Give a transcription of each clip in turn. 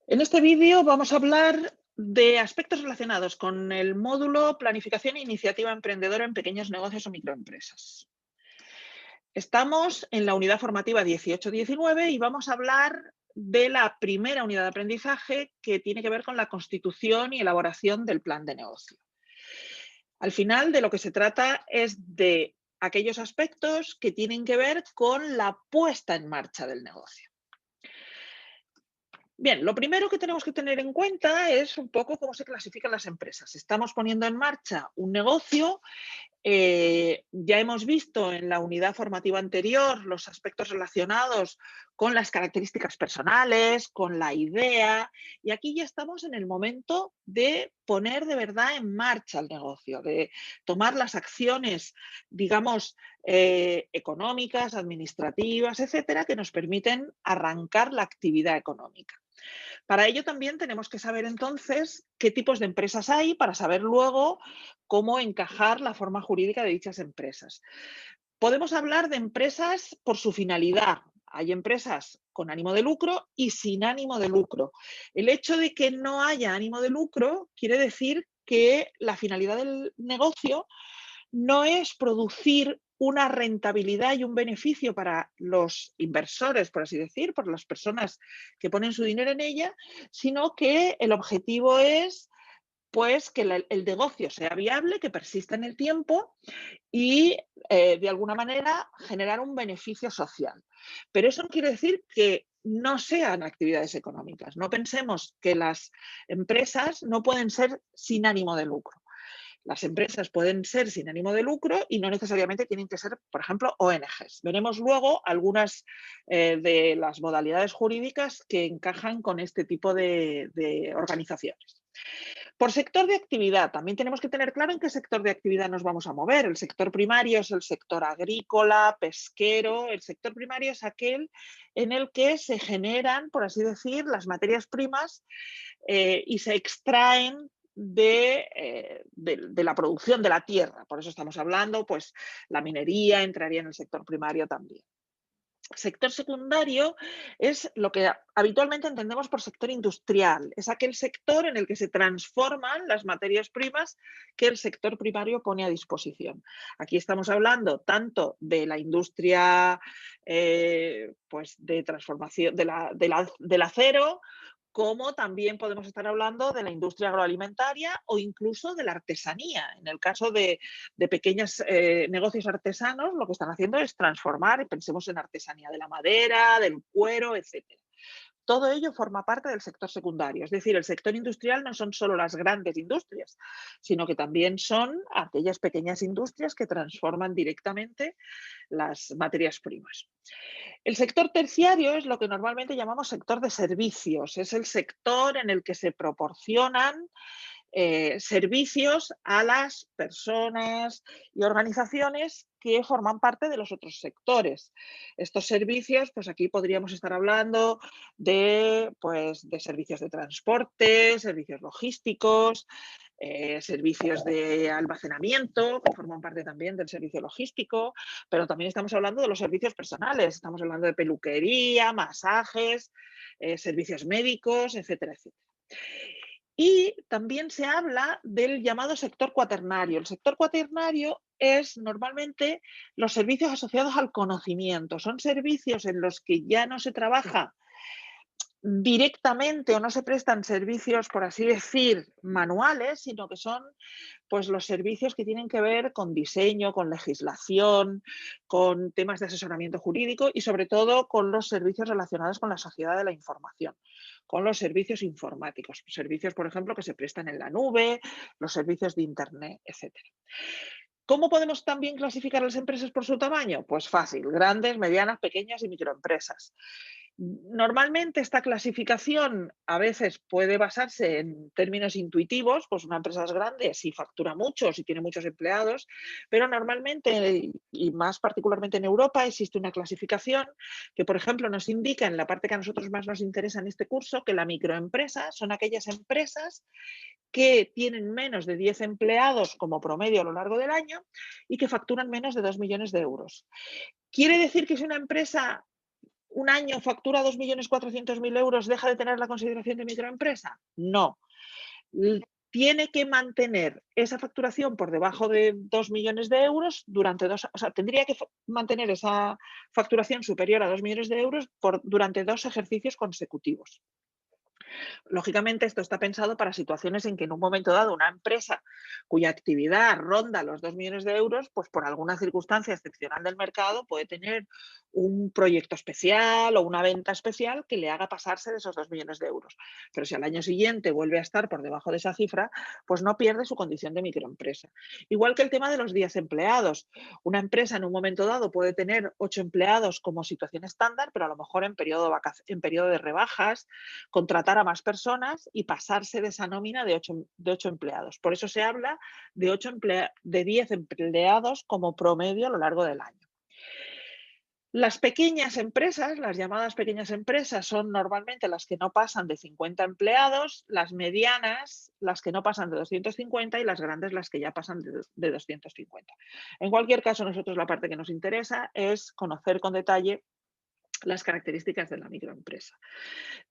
En este vídeo vamos a hablar de aspectos relacionados con el módulo Planificación e Iniciativa Emprendedora en Pequeños Negocios o Microempresas. Estamos en la unidad formativa 18-19 y vamos a hablar de la primera unidad de aprendizaje que tiene que ver con la constitución y elaboración del plan de negocio. Al final, de lo que se trata es de aquellos aspectos que tienen que ver con la puesta en marcha del negocio. Bien, lo primero que tenemos que tener en cuenta es un poco cómo se clasifican las empresas. Estamos poniendo en marcha un negocio. Ya hemos visto en la unidad formativa anterior los aspectos relacionados con las características personales, con la idea, y aquí ya estamos en el momento de poner de verdad en marcha el negocio, de tomar las acciones, digamos, económicas, administrativas, etcétera, que nos permiten arrancar la actividad económica. Para ello también tenemos que saber entonces qué tipos de empresas hay para saber luego cómo encajar la forma jurídica de dichas empresas. Podemos hablar de empresas por su finalidad. Hay empresas con ánimo de lucro y sin ánimo de lucro. El hecho de que no haya ánimo de lucro quiere decir que la finalidad del negocio no es producir una rentabilidad y un beneficio para los inversores, por así decir, por las personas que ponen su dinero en ella, sino que el objetivo es pues que el negocio sea viable, que persista en el tiempo y de alguna manera generar un beneficio social. Pero eso no quiere decir que no sean actividades económicas. No pensemos que las empresas no pueden ser sin ánimo de lucro. Las empresas pueden ser sin ánimo de lucro y no necesariamente tienen que ser, por ejemplo, ONGs. Veremos luego algunas de las modalidades jurídicas que encajan con este tipo de organizaciones. Por sector de actividad, también tenemos que tener claro en qué sector de actividad nos vamos a mover. El sector primario es el sector agrícola, pesquero. El sector primario es aquel en el que se generan, por así decir, las materias primas y se extraen de la producción de la tierra. Por eso estamos hablando, pues la minería entraría en el sector primario también. Sector secundario es lo que habitualmente entendemos por sector industrial. Es aquel sector en el que se transforman las materias primas que el sector primario pone a disposición. Aquí estamos hablando tanto de la industria pues de transformación del acero, como también podemos estar hablando de la industria agroalimentaria o incluso de la artesanía. En el caso de pequeños negocios artesanos, lo que están haciendo es transformar, pensemos en artesanía de la madera, del cuero, etcétera. Todo ello forma parte del sector secundario, es decir, el sector industrial no son solo las grandes industrias, sino que también son aquellas pequeñas industrias que transforman directamente las materias primas. El sector terciario es lo que normalmente llamamos sector de servicios, es el sector en el que se proporcionan servicios a las personas y organizaciones que forman parte de los otros sectores. Estos servicios, pues aquí podríamos estar hablando pues, de servicios de transporte, servicios logísticos, servicios de almacenamiento, que forman parte también del servicio logístico, pero también estamos hablando de los servicios personales, estamos hablando de peluquería, masajes, servicios médicos, etcétera, etcétera. Y también se habla del llamado sector cuaternario. El sector cuaternario es normalmente los servicios asociados al conocimiento. Son servicios en los que ya no se trabaja directamente o no se prestan servicios, por así decir, manuales, sino que son pues los servicios que tienen que ver con diseño, con legislación, con temas de asesoramiento jurídico y sobre todo con los servicios relacionados con la sociedad de la información, con los servicios informáticos, servicios, por ejemplo, que se prestan en la nube, los servicios de Internet, etcétera. ¿Cómo podemos también clasificar a las empresas por su tamaño? Pues fácil, grandes, medianas, pequeñas y microempresas. Normalmente esta clasificación a veces puede basarse en términos intuitivos, pues una empresa es grande si factura mucho, si tiene muchos empleados, pero normalmente, y más particularmente en Europa, existe una clasificación que, por ejemplo, nos indica en la parte que a nosotros más nos interesa en este curso, que la microempresa son aquellas empresas que tienen menos de 10 empleados como promedio a lo largo del año y que facturan menos de 2 millones de euros. ¿Quiere decir que es una empresa un año factura 2.400.000 euros, ¿deja de tener la consideración de microempresa? No. Tiene que mantener esa facturación por debajo de 2 millones de euros durante o sea, tendría que mantener esa facturación superior a 2 millones de euros durante 2 ejercicios consecutivos. Lógicamente, esto está pensado para situaciones en que en un momento dado una empresa cuya actividad ronda los 2 millones de euros, pues por alguna circunstancia excepcional del mercado puede tener un proyecto especial o una venta especial que le haga pasarse de esos 2 millones de euros. Pero si al año siguiente vuelve a estar por debajo de esa cifra, pues no pierde su condición de microempresa. Igual que el tema de los días empleados. Una empresa en un momento dado puede tener 8 empleados como situación estándar, pero a lo mejor en periodo de rebajas, contratar a más personas y pasarse de esa nómina de 8 empleados. Por eso se habla de 10 empleados como promedio a lo largo del año. Las pequeñas empresas, las llamadas pequeñas empresas, son normalmente las que no pasan de 50 empleados, las medianas las que no pasan de 250 y las grandes las que ya pasan de 250. En cualquier caso, nosotros la parte que nos interesa es conocer con detalle las características de la microempresa.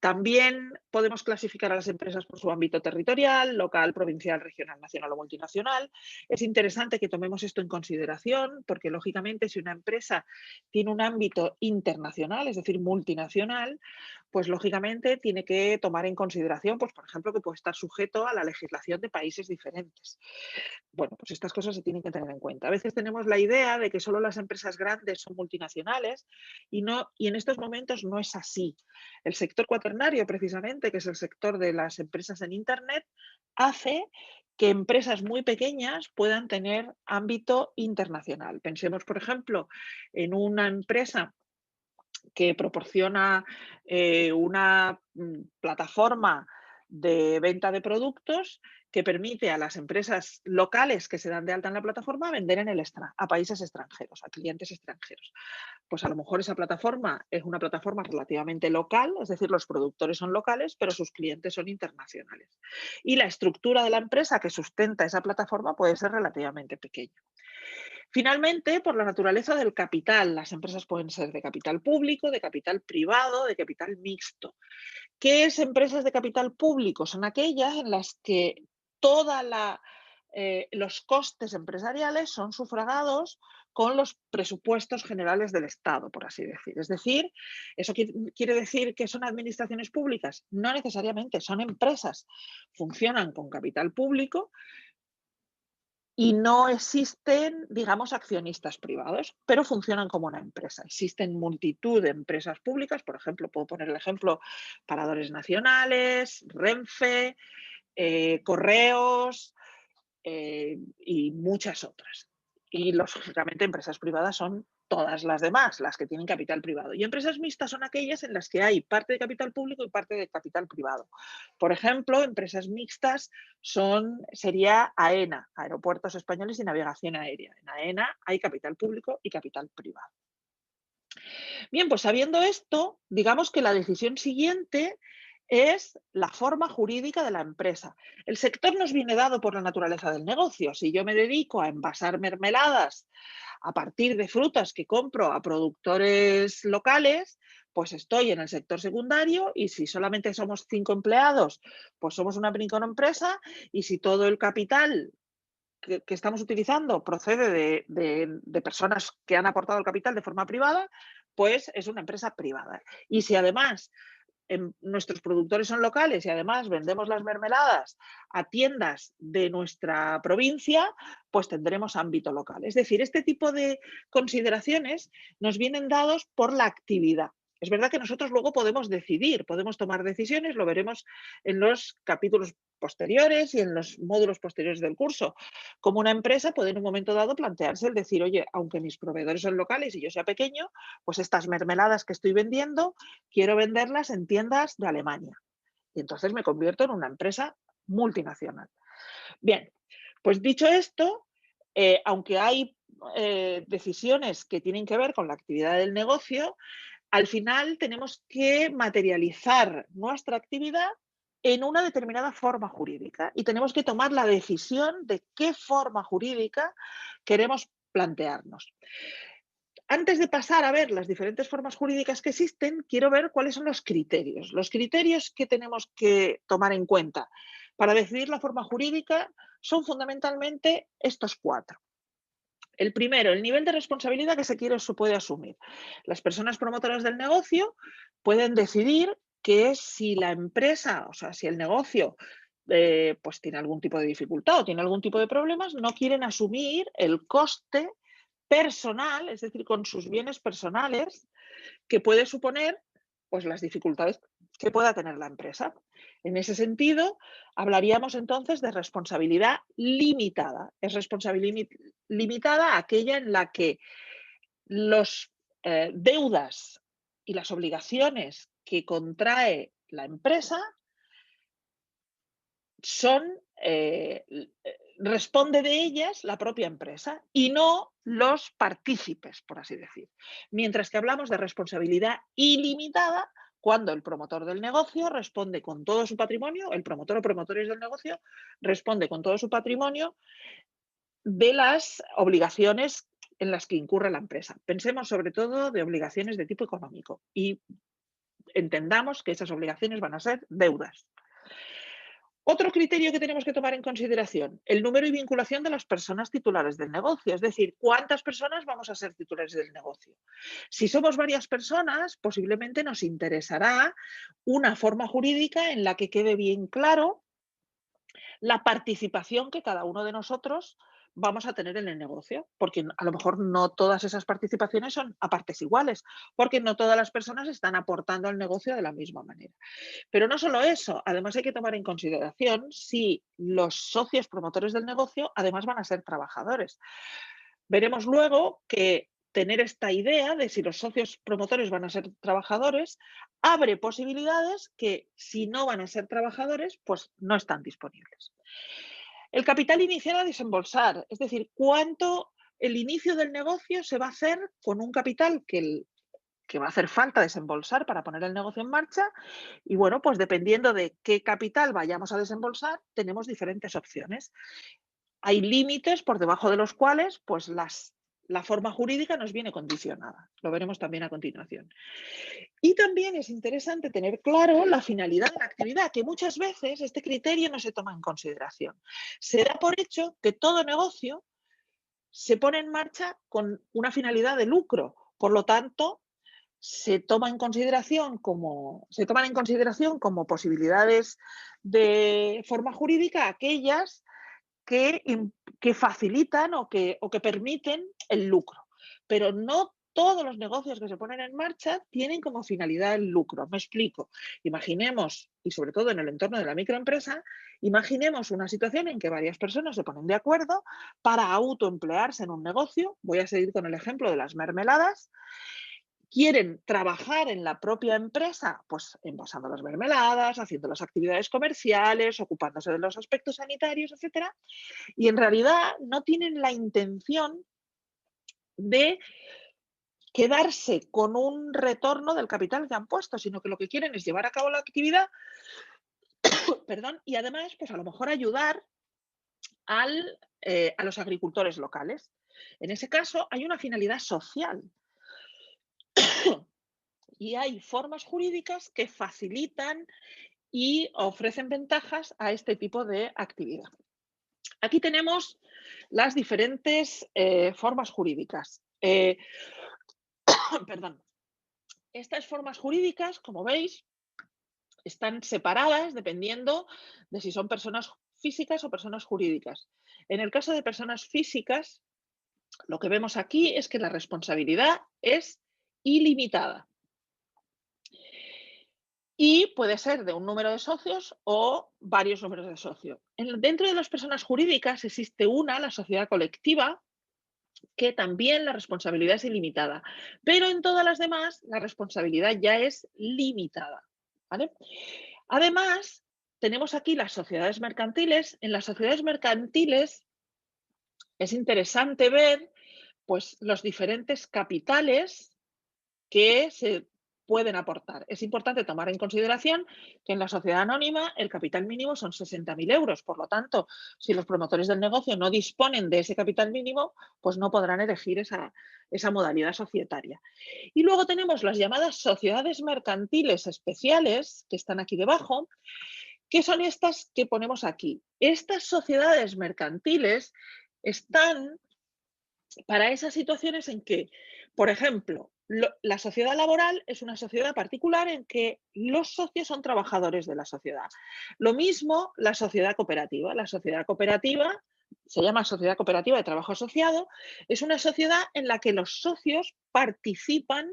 También podemos clasificar a las empresas por su ámbito territorial, local, provincial, regional, nacional o multinacional. Es interesante que tomemos esto en consideración porque, lógicamente, si una empresa tiene un ámbito internacional, es decir, multinacional, pues lógicamente tiene que tomar en consideración, pues, por ejemplo, que puede estar sujeto a la legislación de países diferentes. Bueno, pues estas cosas se tienen que tener en cuenta. A veces tenemos la idea de que solo las empresas grandes son multinacionales y en estos momentos no es así. El sector cuaternario, precisamente, que es el sector de las empresas en Internet, hace que empresas muy pequeñas puedan tener ámbito internacional. Pensemos, por ejemplo, en una empresa que proporciona una plataforma de venta de productos que permite a las empresas locales que se dan de alta en la plataforma vender a países extranjeros, a clientes extranjeros. Pues a lo mejor esa plataforma es una plataforma relativamente local, es decir, los productores son locales, pero sus clientes son internacionales. Y la estructura de la empresa que sustenta esa plataforma puede ser relativamente pequeña. Finalmente, por la naturaleza del capital, las empresas pueden ser de capital público, de capital privado, de capital mixto. ¿Qué es empresas de capital público? Son aquellas en las que toda los costes empresariales son sufragados con los presupuestos generales del Estado, por así decir. Es decir, ¿eso quiere decir que son administraciones públicas? No necesariamente, son empresas. Funcionan con capital público y no existen, digamos, accionistas privados, pero funcionan como una empresa. Existen multitud de empresas públicas, por ejemplo, puedo poner el ejemplo, Paradores Nacionales, Renfe, Correos y muchas otras. Y lógicamente empresas privadas son todas las demás, las que tienen capital privado. Y empresas mixtas son aquellas en las que hay parte de capital público y parte de capital privado. Por ejemplo, empresas mixtas sería AENA, Aeropuertos Españoles y Navegación Aérea. En AENA hay capital público y capital privado. Bien, pues sabiendo esto, digamos que la decisión siguiente es la forma jurídica de la empresa. El sector nos viene dado por la naturaleza del negocio. Si yo me dedico a envasar mermeladas a partir de frutas que compro a productores locales, pues estoy en el sector secundario y si solamente somos 5 empleados, pues somos una microempresa y si todo el capital que estamos utilizando procede de personas que han aportado el capital de forma privada, pues es una empresa privada. Y si además nuestros productores son locales y además vendemos las mermeladas a tiendas de nuestra provincia, pues tendremos ámbito local. Es decir, este tipo de consideraciones nos vienen dados por la actividad. Es verdad que nosotros luego podemos decidir, podemos tomar decisiones, lo veremos en los capítulos posteriores y en los módulos posteriores del curso. Como una empresa puede en un momento dado plantearse el decir, oye, aunque mis proveedores son locales y yo sea pequeño, pues estas mermeladas que estoy vendiendo quiero venderlas en tiendas de Alemania. Y entonces me convierto en una empresa multinacional. Bien, pues dicho esto, aunque hay decisiones que tienen que ver con la actividad del negocio, al final tenemos que materializar nuestra actividad en una determinada forma jurídica y tenemos que tomar la decisión de qué forma jurídica queremos plantearnos. Antes de pasar a ver las diferentes formas jurídicas que existen, quiero ver cuáles son los criterios. Los criterios que tenemos que tomar en cuenta para decidir la forma jurídica son fundamentalmente estos 4. El primero, el nivel de responsabilidad que se quiere o se puede asumir. Las personas promotoras del negocio pueden decidir que si la empresa, o sea, si el negocio pues tiene algún tipo de dificultad o tiene algún tipo de problemas, no quieren asumir el coste personal, es decir, con sus bienes personales, que puede suponer pues las dificultades que pueda tener la empresa. En ese sentido, hablaríamos entonces de responsabilidad limitada. Es responsabilidad limitada aquella en la que los deudas y las obligaciones que contrae la empresa son, responde de ellas la propia empresa y no los partícipes, por así decir. Mientras que hablamos de responsabilidad ilimitada cuando el promotor del negocio responde con todo su patrimonio, el promotor o promotores del negocio responde con todo su patrimonio de las obligaciones en las que incurre la empresa. Pensemos sobre todo de obligaciones de tipo económico y entendamos que esas obligaciones van a ser deudas. Otro criterio que tenemos que tomar en consideración, el número y vinculación de las personas titulares del negocio, es decir, cuántas personas vamos a ser titulares del negocio. Si somos varias personas, posiblemente nos interesará una forma jurídica en la que quede bien claro la participación que cada uno de nosotros vamos a tener en el negocio, porque a lo mejor no todas esas participaciones son a partes iguales, porque no todas las personas están aportando al negocio de la misma manera. Pero no solo eso, además hay que tomar en consideración si los socios promotores del negocio además van a ser trabajadores. Veremos luego que tener esta idea de si los socios promotores van a ser trabajadores abre posibilidades que si no van a ser trabajadores, pues no están disponibles. El capital inicial a desembolsar, es decir, cuánto el inicio del negocio se va a hacer con un capital que va a hacer falta desembolsar para poner el negocio en marcha. Y bueno, pues dependiendo de qué capital vayamos a desembolsar, tenemos diferentes opciones. Hay límites por debajo de los cuales pues la forma jurídica nos viene condicionada. Lo veremos también a continuación. Y también es interesante tener claro la finalidad de la actividad, que muchas veces este criterio no se toma en consideración. Se da por hecho que todo negocio se pone en marcha con una finalidad de lucro. Por lo tanto, se toman en consideración como posibilidades de forma jurídica aquellas que facilitan o que permiten el lucro. Pero no todos los negocios que se ponen en marcha tienen como finalidad el lucro. Me explico. Imaginemos, y sobre todo en el entorno de la microempresa, imaginemos una situación en que varias personas se ponen de acuerdo para autoemplearse en un negocio. Voy a seguir con el ejemplo de las mermeladas. Quieren trabajar en la propia empresa, pues envasando las mermeladas, haciendo las actividades comerciales, ocupándose de los aspectos sanitarios, etcétera, y en realidad no tienen la intención de quedarse con un retorno del capital que han puesto, sino que lo que quieren es llevar a cabo la actividad, perdón, y además, pues a lo mejor ayudar a los agricultores locales. En ese caso, hay una finalidad social y hay formas jurídicas que facilitan y ofrecen ventajas a este tipo de actividad. Aquí tenemos las diferentes formas jurídicas. Perdón. Estas formas jurídicas, como veis, están separadas dependiendo de si son personas físicas o personas jurídicas. En el caso de personas físicas, lo que vemos aquí es que la responsabilidad es ilimitada. Y puede ser de un número de socios o varios números de socios. Dentro de las personas jurídicas existe la sociedad colectiva, que también la responsabilidad es ilimitada, pero en todas las demás la responsabilidad ya es limitada. ¿Vale? Además, tenemos aquí las sociedades mercantiles. En las sociedades mercantiles es interesante ver pues, los diferentes capitales que se pueden aportar. Es importante tomar en consideración que en la sociedad anónima el capital mínimo son 60.000 euros. Por lo tanto, si los promotores del negocio no disponen de ese capital mínimo, pues no podrán elegir esa modalidad societaria. Y luego tenemos las llamadas sociedades mercantiles especiales, que están aquí debajo, que son estas que ponemos aquí. Estas sociedades mercantiles están para esas situaciones en que, por ejemplo, la sociedad laboral es una sociedad particular en que los socios son trabajadores de la sociedad. Lo mismo la sociedad cooperativa. La sociedad cooperativa se llama Sociedad Cooperativa de Trabajo Asociado. Es una sociedad en la que los socios participan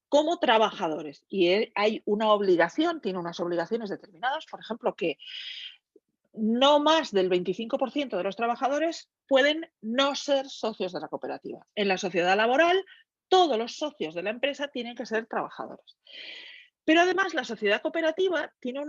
como trabajadores y hay una obligación, tiene unas obligaciones determinadas, por ejemplo, que no más del 25% de los trabajadores pueden no ser socios de la cooperativa. En la sociedad laboral, todos los socios de la empresa tienen que ser trabajadores. Pero además la sociedad cooperativa tiene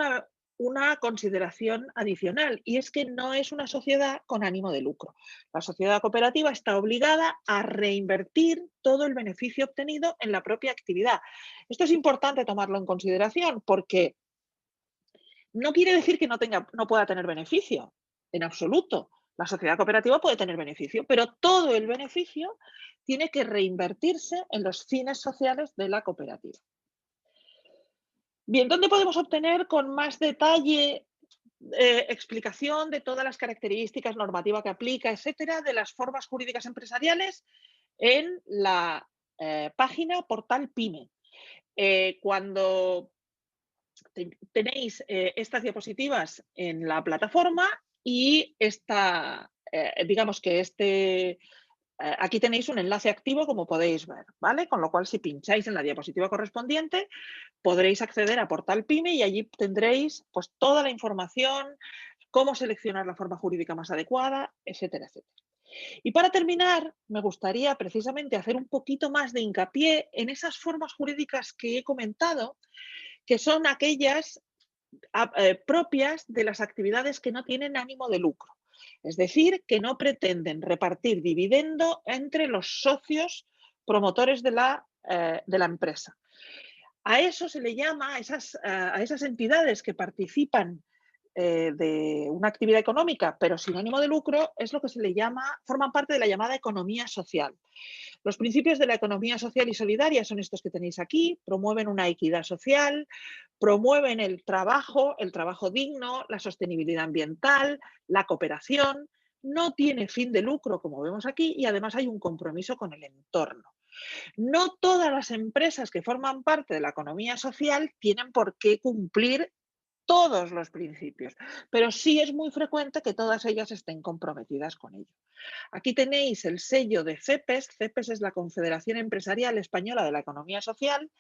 una consideración adicional y es que no es una sociedad con ánimo de lucro. La sociedad cooperativa está obligada a reinvertir todo el beneficio obtenido en la propia actividad. Esto es importante tomarlo en consideración porque no quiere decir que no pueda tener beneficio, en absoluto. La sociedad cooperativa puede tener beneficio, pero todo el beneficio tiene que reinvertirse en los fines sociales de la cooperativa. Bien, ¿dónde podemos obtener con más detalle explicación de todas las características, normativa que aplica, etcétera, de las formas jurídicas empresariales? En la página Portal PYME. Cuando tenéis estas diapositivas en la plataforma y digamos que aquí tenéis un enlace activo, como podéis ver, ¿vale? Con lo cual, si pincháis en la diapositiva correspondiente, podréis acceder a Portal PYME y allí tendréis pues, toda la información, cómo seleccionar la forma jurídica más adecuada, etcétera, etcétera. Y para terminar, me gustaría precisamente hacer un poquito más de hincapié en esas formas jurídicas que he comentado, que son aquellas propias de las actividades que no tienen ánimo de lucro. Es decir, que no pretenden repartir dividendo entre los socios promotores de la empresa. A eso se le llama, a esas entidades que participan de una actividad económica, pero sin ánimo de lucro, es lo que se le llama, forman parte de la llamada economía social. Los principios de la economía social y solidaria son estos que tenéis aquí, promueven una equidad social, promueven el trabajo digno, la sostenibilidad ambiental, la cooperación, no tiene fin de lucro, como vemos aquí, y además hay un compromiso con el entorno. No todas las empresas que forman parte de la economía social tienen por qué cumplir todos los principios, pero sí es muy frecuente que todas ellas estén comprometidas con ello. Aquí tenéis el sello de CEPES. CEPES es la Confederación Empresarial Española de la Economía Social.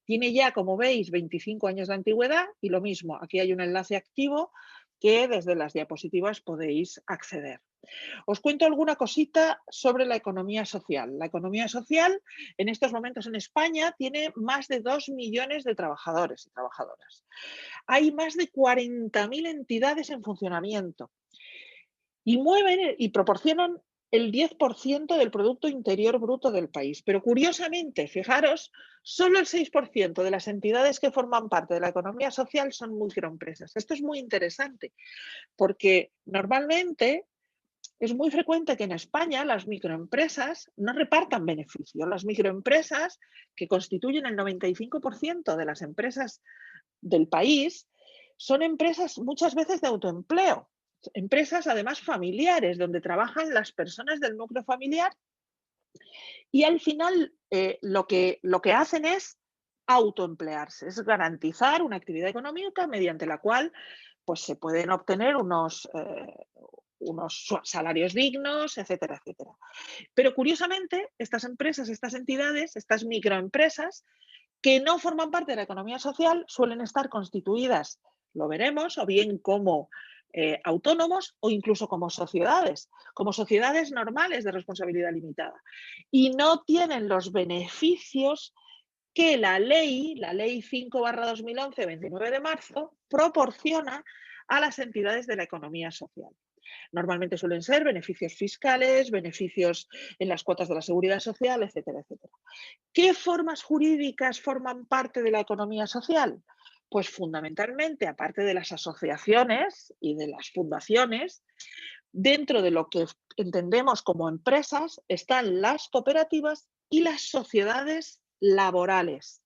Tiene ya, como veis, 25 años de antigüedad y lo mismo, aquí hay un enlace activo que desde las diapositivas podéis acceder. Os cuento alguna cosita sobre la economía social. La economía social en estos momentos en España tiene más de 2 millones de trabajadores y trabajadoras. Hay más de 40.000 entidades en funcionamiento y mueven y proporcionan el 10% del Producto Interior Bruto del país. Pero curiosamente, fijaros, solo el 6% de las entidades que forman parte de la economía social son microempresas. Esto es muy interesante porque normalmente es muy frecuente que en España las microempresas no repartan beneficios. Las microempresas, que constituyen el 95% de las empresas del país, son empresas muchas veces de autoempleo. Empresas además familiares, donde trabajan las personas del núcleo familiar y al final lo que hacen es autoemplearse, es garantizar una actividad económica mediante la cual pues, se pueden obtener unos salarios dignos, etcétera, etcétera. Pero curiosamente, estas empresas, estas entidades, estas microempresas que no forman parte de la economía social suelen estar constituidas, lo veremos, o bien como autónomos o incluso como sociedades normales de responsabilidad limitada. Y no tienen los beneficios que la ley 5/2011, 29 de marzo, proporciona a las entidades de la economía social. Normalmente suelen ser beneficios fiscales, beneficios en las cuotas de la seguridad social, etcétera, etcétera. ¿Qué formas jurídicas forman parte de la economía social? Pues fundamentalmente, aparte de las asociaciones y de las fundaciones, dentro de lo que entendemos como empresas están las cooperativas y las sociedades laborales.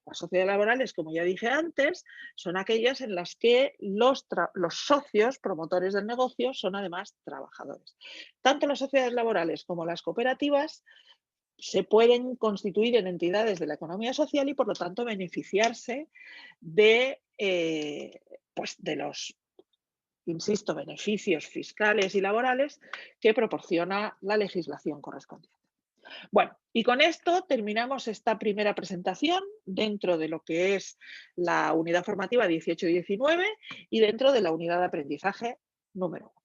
Las sociedades laborales, como ya dije antes, son aquellas en las que los socios, promotores del negocio, son además trabajadores. Tanto las sociedades laborales como las cooperativas se pueden constituir en entidades de la economía social y, por lo tanto, beneficiarse de, pues de los, insisto, beneficios fiscales y laborales que proporciona la legislación correspondiente. Bueno, y con esto terminamos esta primera presentación dentro de lo que es la unidad formativa 18 y 19 y dentro de la unidad de aprendizaje número 1.